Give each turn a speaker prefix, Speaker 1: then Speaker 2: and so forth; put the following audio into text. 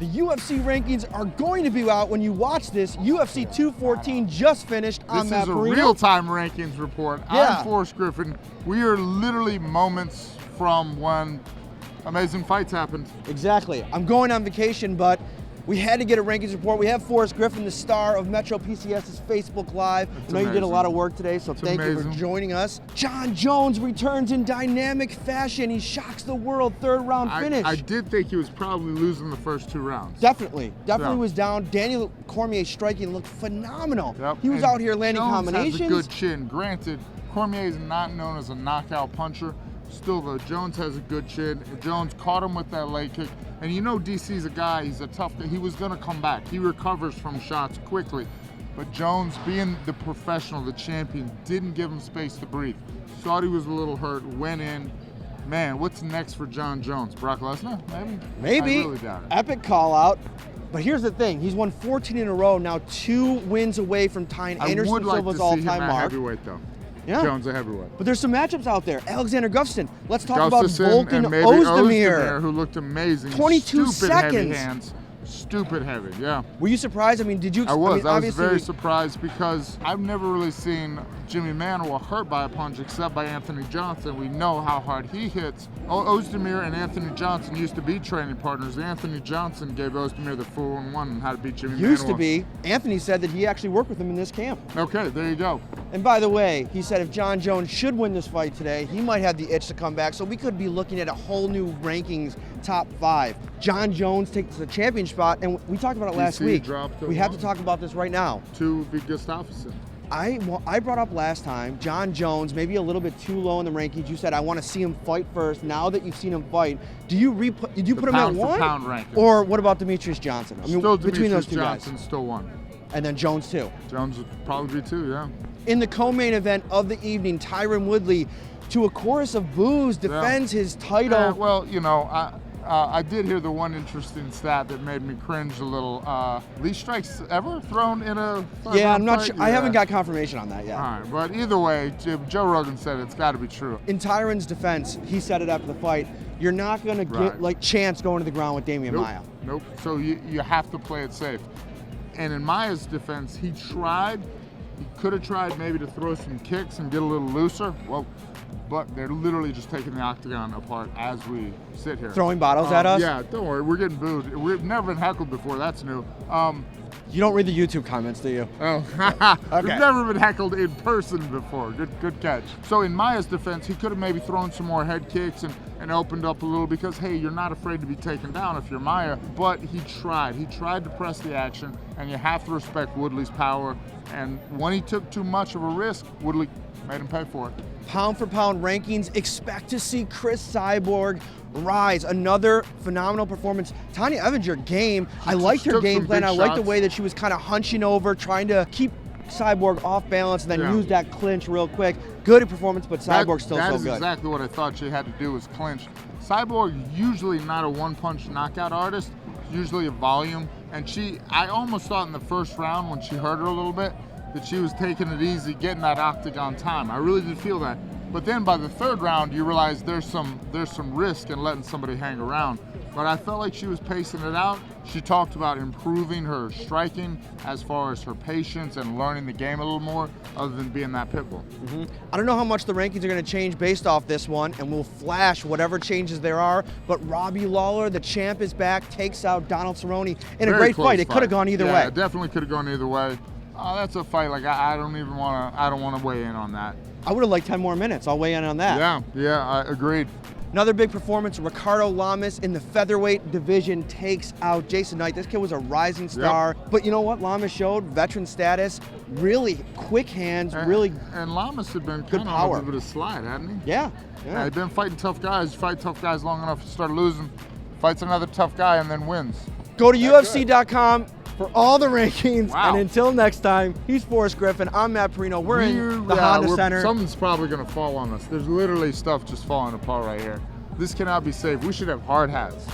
Speaker 1: The UFC rankings are going to be out when you watch this. UFC 214 just finished. I'm Matt Parrino.
Speaker 2: This is a real-time rankings report.
Speaker 1: Yeah.
Speaker 2: I'm Forrest Griffin. We are literally moments from when amazing fights happened.
Speaker 1: Exactly. I'm going on vacation, but we had to get a rankings report. We have Forrest Griffin, the star of Metro PCS's Facebook Live. I know you did a lot of work today, so thank you for joining us. Jon Jones returns in dynamic fashion. He shocks the world, third round finish.
Speaker 2: I did think he was probably losing the first 2 rounds.
Speaker 1: Definitely was down. Daniel Cormier's striking looked phenomenal.
Speaker 2: Yep.
Speaker 1: He was out here landing
Speaker 2: Jones
Speaker 1: combinations.
Speaker 2: Has a good chin. Granted, Cormier is not known as a knockout puncher. Still though, Jones has a good chin. Jones caught him with that leg kick. And you know DC's a guy, he's a tough guy. He was gonna come back. He recovers from shots quickly. But Jones, being the professional, the champion, didn't give him space to breathe. Thought he was a little hurt, went in. Man, what's next for Jon Jones? Brock Lesnar, maybe?
Speaker 1: Maybe.
Speaker 2: I really doubt it.
Speaker 1: Epic call out. But here's the thing, he's won 14 in a row, now 2 wins away from tying Anderson Silva's all-time mark.
Speaker 2: Heavyweight though.
Speaker 1: Yeah.
Speaker 2: Jones a heavyweight.
Speaker 1: But there's some matchups out there. Alexander Gustafsson. Let's talk about Volkan
Speaker 2: and maybe
Speaker 1: Ozdemir,
Speaker 2: who looked amazing.
Speaker 1: 22
Speaker 2: Stupid
Speaker 1: seconds.
Speaker 2: Heavy hands. Stupid heavy, yeah.
Speaker 1: Was you surprised? I mean, did you?
Speaker 2: I was very surprised because I've never really seen Jimmy Manuwa hurt by a punch except by Anthony Johnson. We know how hard he hits. Ozdemir and Anthony Johnson used to be training partners. Anthony Johnson gave Ozdemir the 4-1 on how to beat Jimmy Manuwa.
Speaker 1: Used to be. Anthony said that he actually worked with him in this camp.
Speaker 2: Okay, there you go.
Speaker 1: And by the way, he said if Jon Jones should win this fight today, he might have the itch to come back. So we could be looking at a whole new rankings top 5. Jon Jones takes the champion spot, and we talked about it last week. We have to talk about this right now.
Speaker 2: To be Gustafsson.
Speaker 1: I brought up last time, Jon Jones, maybe a little bit too low in the rankings. You said, I want to see him fight first. Now that you've seen him fight, did you put him at 1?
Speaker 2: Pound rankings.
Speaker 1: Or what about Demetrius Johnson? I mean,
Speaker 2: still
Speaker 1: between those 2
Speaker 2: Johnson,
Speaker 1: guys.
Speaker 2: still 1.
Speaker 1: And then Jones 2.
Speaker 2: Jones would probably be 2, yeah.
Speaker 1: In the co-main event of the evening, Tyron Woodley, to a chorus of boos, defends his title.
Speaker 2: Well, you know, I did hear the one interesting stat that made me cringe a little. Least strikes ever thrown in a fight?
Speaker 1: Yeah, I'm not sure. Yeah. I haven't got confirmation on that yet.
Speaker 2: All right, but either way, Joe Rogan said it's got to be true.
Speaker 1: In Tyron's defense, he said it after the fight, you're not going to get like chance going to the ground with Damian Maia.
Speaker 2: Nope. So you have to play it safe. And in Maia's defense, he could have tried maybe to throw some kicks and get a little looser. Well, but they're literally just taking the octagon apart as we sit here.
Speaker 1: Throwing bottles at us?
Speaker 2: Yeah, don't worry, we're getting booed. We've never been heckled before, that's new.
Speaker 1: You don't read the YouTube comments, do you?
Speaker 2: Oh,
Speaker 1: okay.
Speaker 2: We've never been heckled in person before. Good catch. So in Maia's defense, he could have maybe thrown some more head kicks and opened up a little because, hey, you're not afraid to be taken down if you're Maia. But he tried. He tried to press the action, and you have to respect Woodley's power. And when he took too much of a risk, Woodley made him pay for it.
Speaker 1: Pound for pound rankings, expect to see Chris Cyborg rise. Another phenomenal performance. Tonya Evans, your game. I liked her game plan. I liked the way that she was kind of hunching over, trying to keep Cyborg off balance and then use that clinch real quick. Good performance, but Cyborg's still so good.
Speaker 2: That is exactly what I thought she had to do was clinch. Cyborg usually not a one-punch knockout artist, usually a volume. And I almost thought in the first round when she hurt her a little bit that she was taking it easy, getting that octagon time. I really did feel that. But then by the 3rd round, you realize there's some risk in letting somebody hang around. But I felt like she was pacing it out. She talked about improving her striking as far as her patience and learning the game a little more other than being that pit bull.
Speaker 1: I don't know how much the rankings are going to change based off this one, and we'll flash whatever changes there are, but Robbie Lawler, the champ, is back, takes out Donald Cerrone in a great fight. It could have gone either way.
Speaker 2: It definitely could have gone either way. That's a fight like I don't want to weigh in on that.
Speaker 1: I would have liked 10 more minutes. I'll weigh in on that.
Speaker 2: Yeah, I agreed.
Speaker 1: Another big performance, Ricardo Lamas in the featherweight division takes out Jason Knight. This kid was a rising star. But you know what? Lamas showed veteran status, really quick hands,
Speaker 2: And Lamas had been kind of on a bit of a slide, hadn't he?
Speaker 1: Yeah.
Speaker 2: He'd been fighting tough guys. Fight tough guys long enough to start losing. Fights another tough guy and then wins.
Speaker 1: Go to UFC.com for all the rankings. And until next time, he's Forrest Griffin. I'm Matt Parrino. We're in the Honda Center.
Speaker 2: Something's probably going to fall on us. There's literally stuff just falling apart right here. This cannot be safe. We should have hard hats.